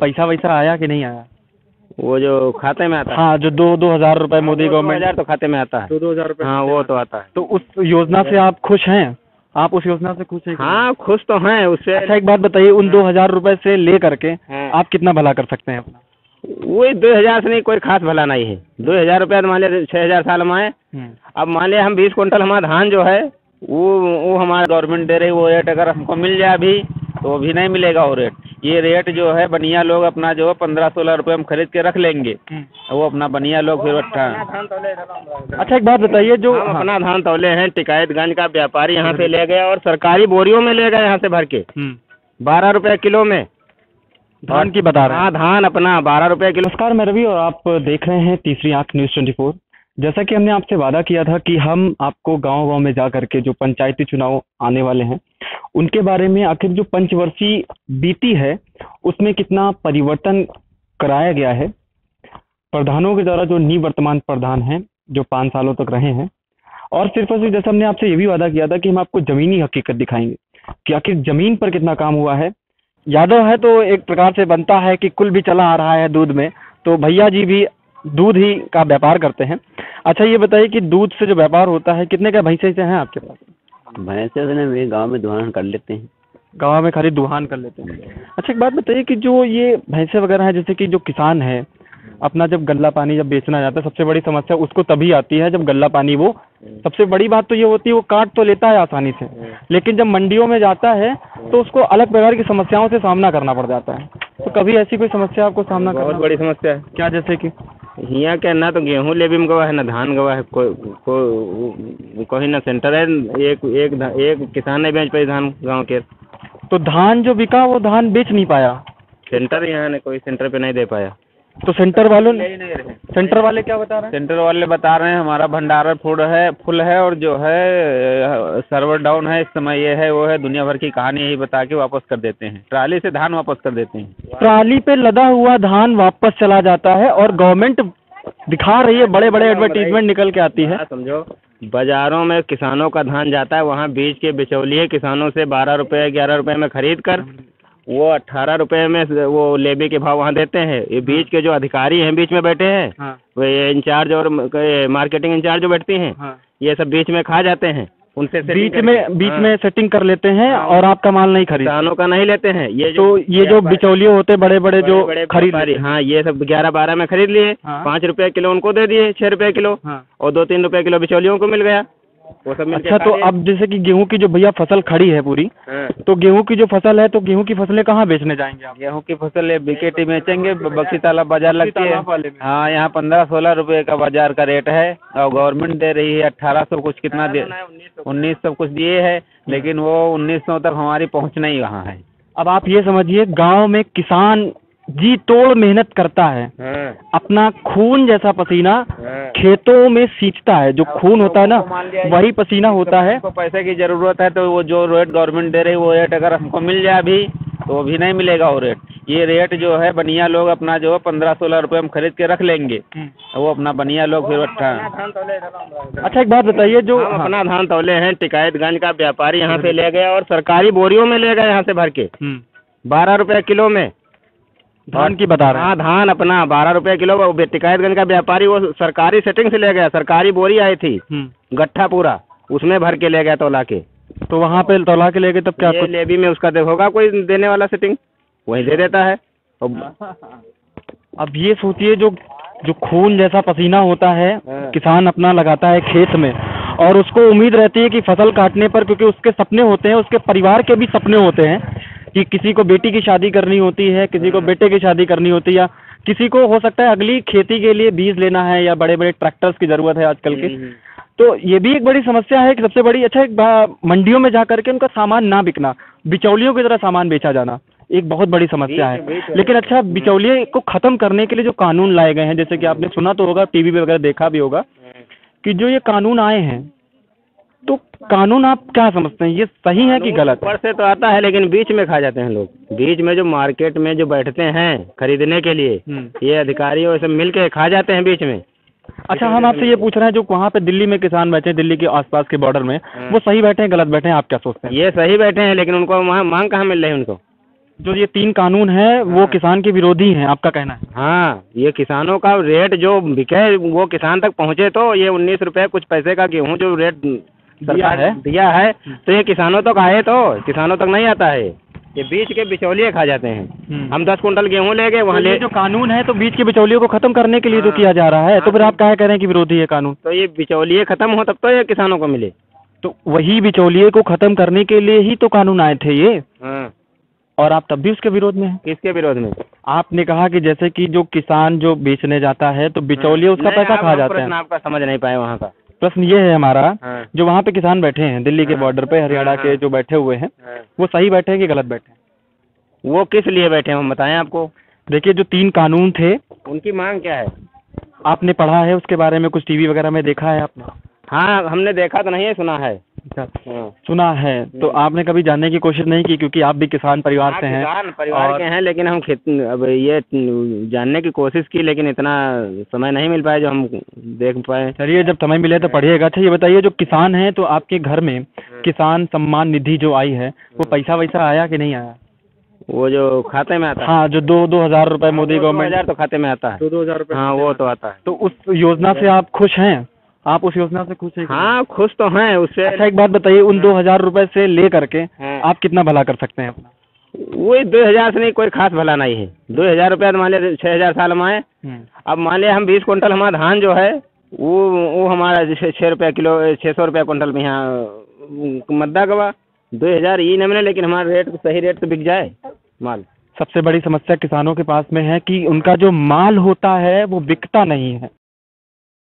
पैसा वैसा आया कि नहीं आया? वो जो खाते में आता है। हाँ, जो 2,000 रुपए मोदी गवर्नमेंट। 2,000 तो खाते में आता है। 2,000 रुपए। हाँ वो तो आता है। तो उस योजना से आप खुश हैं? आप उस योजना से खुश हैं? हाँ खुश तो हैं उससे। अच्छा, एक बात बताइए, उन 2,000 रुपए से ले करके हाँ। आप कितना भला कर सकते हैं अपना? वही 2,000 से नहीं, कोई खास भला नहीं है। 2,000 रुपया मान लिया 6,000 साल में आए। अब मान लिया हम 20 कुंटल हमारा धान जो है वो हमारा गवर्नमेंट दे रही, वो रेट अगर हमको मिल जाए अभी तो भी नहीं मिलेगा वो रेट। ये रेट जो है बनिया लोग अपना जो है 15-16 रुपये हम खरीद के रख लेंगे, वो अपना बनिया लोग फिर अच्छा, एक बात बताइए, जो हम अपना धान तौले हैं, टिकायतगंज का व्यापारी यहाँ से ले गया और सरकारी बोरियों में ले गया यहाँ से भर के 12 रुपये किलो में धान की बता रहे हैं। हाँ धान अपना 12 रुपये किलो। नमस्कार, मैं रवि और आप देख रहे हैं तीसरी आंख न्यूज़ 24। जैसा कि हमने आपसे वादा किया था कि हम आपको गांव-गांव में जा करके जो पंचायती चुनाव आने वाले हैं उनके बारे में, आखिर जो पंचवर्षीय बीती है उसमें कितना परिवर्तन कराया गया है, प्रधानों के द्वारा जो निवर्तमान प्रधान हैं जो 5 सालों तक रहे हैं, और सिर्फ और सिर्फ जैसा हमने आपसे ये भी वादा किया था कि हम आपको जमीनी हकीकत दिखाएंगे कि आखिर जमीन पर कितना काम हुआ है। यादव है तो एक प्रकार से बनता है कि कुल भी चला आ रहा है दूध में, तो भैया जी भी दूध ही का व्यापार करते हैं। अच्छा, ये बताइए कि दूध से जो व्यापार होता है, कितने का भैंसे से हैं आपके पास? भैंसे से मेरे गांव में दुहान कर लेते हैं। गांव में खाली दुहान कर लेते हैं। अच्छा, एक बात बताइए कि जो ये भैंसे वगैरह हैं, जैसे कि जो किसान है अपना जब गल्ला पानी जब बेचना जाता है, सबसे बड़ी समस्या उसको तभी आती है जब गल्ला पानी, वो सबसे बड़ी बात तो ये होती है वो काट तो लेता है आसानी से, लेकिन जब मंडियों में जाता है तो उसको अलग प्रकार की समस्याओं से सामना करना पड़ जाता है। तो कभी ऐसी कोई समस्या आपको सामना करना? बहुत बड़ी समस्या है। क्या? जैसे कि यहाँ क्या ना तो गेहूँ लेबी में गवा है, ना धान गवा है, कोई ना सेंटर है। एक किसान ने बेच पाई धान गाँव के। तो धान जो बिका वो धान बेच नहीं पाया, सेंटर यहाँ ने कोई सेंटर पे नहीं दे पाया। तो सेंटर वाले क्या बता रहे हैं? सेंटर वाले बता रहे हैं हमारा भंडारण फुल है और जो है सर्वर डाउन है इस समय, ये है वो है, दुनिया भर की कहानी यही बता के वापस कर देते हैं। ट्राली से धान वापस कर देते हैं। ट्राली पे लदा हुआ धान वापस चला जाता है और गवर्नमेंट दिखा रही है, बड़े बड़े एडवर्टीजमेंट निकल के आती है। समझो, बाजारों में किसानों का धान जाता है, वहाँ बीज के बिचौलिए किसानों से 12 रुपये 11 रुपये में खरीद कर वो 18 रुपये में वो लेबी के भाव वहाँ देते हैं। ये बीच के जो अधिकारी हैं बीच में बैठे हैं, वो ये इंचार्ज और मार्केटिंग इंचार्ज जो बैठती हैं, ये सब बीच में खा जाते हैं। उनसे बीच में सेटिंग कर लेते हैं और आपका माल नहीं खरीद, किसानों का नहीं लेते हैं। ये जो बिचौलिए होते बड़े बड़े जो खरीदारी, हाँ ये सब 11-12 में खरीद लिए, 5 रुपये किलो उनको दे दिए, 6 रुपये किलो, और 2-3 रुपये किलो बिचौलियों को मिल गया। वो सब अच्छा, तो अब जैसे कि गेहूं की जो भैया फसल खड़ी है पूरी, तो गेहूं की जो फसल है, तो गेहूं की फसलें कहाँ बेचने जाएंगे आप? गेहूं की फसल बीकेटी में बेचेंगे, बक्सी तालाब बाजार लगती है। हाँ, यहाँ 15-16 रुपये का बाजार का रेट है और गवर्नमेंट दे रही है 1800 कुछ, कितना दे 1900 कुछ दिए है, लेकिन वो 1900 तक हमारी पहुँच नहीं वहाँ है। अब आप ये समझिए, गाँव में किसान जी तोड़ मेहनत करता है, अपना खून जैसा पसीना खेतों में सींचता है। जो खून होता है ना, वही पसीना होता है। पैसे की जरूरत है तो वो जो रेट गवर्नमेंट दे रही है वो रेट अगर हमको मिल जाए अभी तो भी नहीं मिलेगा वो रेट। ये रेट जो है बनिया लोग अपना जो है 15-16 रुपये हम खरीद के रख लेंगे, वो अपना बनिया लोग फिर अच्छा, एक बात बताइए, जो अपना धान तौले हैं, टिकायतगंज का व्यापारी यहाँ से ले गया और सरकारी बोरियों में ले गया यहाँ से भर के 12 रुपये किलो में धान की बता रहे हैं। हाँ, धान अपना 12 रुपये किलो, टिकायतगंज का व्यापारी वो सरकारी सेटिंग से ले गया। सरकारी बोरी आई थी, गट्ठा पूरा, उसमें भर के ले गया तौला के। तो वहाँ पे तौला के ले गए, तब क्या लेबी में उसका होगा कोई देने वाला सेटिंग, वही दे देता है। अब ये सोचिए, जो खून जैसा पसीना होता है किसान अपना लगाता है खेत में, और उसको उम्मीद रहती है कि फसल काटने पर, क्योंकि उसके सपने होते हैं, उसके परिवार के भी सपने होते हैं कि किसी को बेटी की शादी करनी होती है, किसी को बेटे की शादी करनी होती है, या किसी को हो सकता है अगली खेती के लिए बीज लेना है, या बड़े बड़े ट्रैक्टर्स की ज़रूरत है आजकल के। तो ये भी एक बड़ी समस्या है कि सबसे बड़ी, अच्छा, एक मंडियों में जा करके उनका सामान ना बिकना, बिचौलियों की तरह सामान बेचा जाना, एक बहुत बड़ी समस्या है। लेकिन अच्छा, बिचौलिए को ख़त्म करने के लिए जो कानून लाए गए हैं, जैसे कि आपने सुना तो होगा, टीवी पे वगैरह देखा भी होगा कि जो ये कानून आए हैं, तो कानून आप क्या समझते हैं, ये सही है कि गलत? ऊपर से तो आता है लेकिन बीच में खा जाते हैं लोग। बीच में जो मार्केट में जो बैठते हैं खरीदने के लिए, ये अधिकारी और सब मिल के खा जाते हैं बीच में। अच्छा, हम आपसे ये पूछ रहे हैं, जो वहाँ पे दिल्ली में किसान बैठे हैं, दिल्ली के आसपास के बॉर्डर में, वो सही बैठे हैं गलत बैठे हैं, आप क्या सोचते हैं? ये सही बैठे हैं, लेकिन उनको वहाँ मांग कहाँ मिल रही है उनको? जो ये 3 कानून हैं वो किसान के विरोधी हैं, आपका कहना है? हाँ, ये किसानों का रेट जो बिके वो किसान तक पहुँचे, तो ये 19 रुपये कुछ पैसे का गेहूँ जो रेट सरकार है? दिया है, तो ये किसानों तक आए, तो किसानों तक नहीं आता है। ये बीच के बिचौलिए खा जाते हैं। हम 10 कुंटल गेहूँ ले गए वहाँ तो ये जो कानून है तो बीच के बिचौलियों को खत्म करने के लिए जो किया जा रहा है, तो फिर आप क्या कह रहे हैं कि विरोधी है कानून? तो ये बिचौलिए खत्म हो तब तो ये किसानों को मिले। तो वही बिचौलिए को खत्म करने के लिए ही तो कानून आए थे ये, हाँ, और आप तब भी उसके विरोध में हैं। किसके विरोध में? आपने कहा कि जैसे कि जो किसान जो बेचने जाता है तो बिचौलिए उसका नहीं, पैसा आप खा जाते प्रश्न हैं। आपका समझ नहीं पाए वहाँ का। प्रश्न ये है हमारा, हाँ, जो वहाँ पे किसान बैठे हैं दिल्ली के हाँ, बॉर्डर पे, हरियाणा हाँ, के जो बैठे हुए हैं, हाँ। वो सही बैठे हैं कि गलत बैठे हैं? वो किस लिए बैठे हैं हम बताएं आपको? देखिए, जो 3 कानून थे, उनकी मांग क्या है? आपने पढ़ा है उसके बारे में, कुछ टीवी वगैरह में देखा है आपने? हाँ, हमने देखा तो नहीं है, सुना है। अच्छा, हाँ। सुना है। तो आपने कभी जानने की कोशिश नहीं की, क्योंकि आप भी किसान परिवार हाँ, से हैं? किसान परिवार और के हैं, लेकिन हम अब ये जानने की कोशिश की, लेकिन इतना समय नहीं मिल पाया जो हम देख पाए। चलिए, जब समय मिले तो पढ़िएगा। अच्छा, ये बताइए, जो किसान हैं तो आपके घर में किसान सम्मान निधि जो आई है, वो पैसा वैसा आया कि नहीं आया? वो जो खाते में आता है? हाँ, जो 2,000 रुपए मोदी वो गवर्नमेंट। 2,000 तो खाते में आता है। 2,000 रुपए? हाँ, वो तो आता है। तो उस योजना से आप खुश हैं? आप उस योजना से खुश हैं कि नहीं? हाँ, खुश तो हैं उससे। अच्छा, एक बात बताइए, उन 2,000 रुपए से ले करके हाँ। आप कितना भला कर सकते हैं अपना? वही 2,000 से नहीं, कोई खास भला नहीं है। 2,000 रुपया मान लिया 6,000 साल में आए। अब मान लिया हम 20 कुंटल हमारा धान जो है वो हमारा जैसे 6 रुपया किलो, 600 रुपया कुंटल में यहाँ मद्दा गवा 2,000 ये न मिले, लेकिन हमारा रेट सही रेट तो बिक जाए माल। सबसे बड़ी समस्या किसानों के पास में है कि उनका जो माल होता है वो बिकता नहीं है।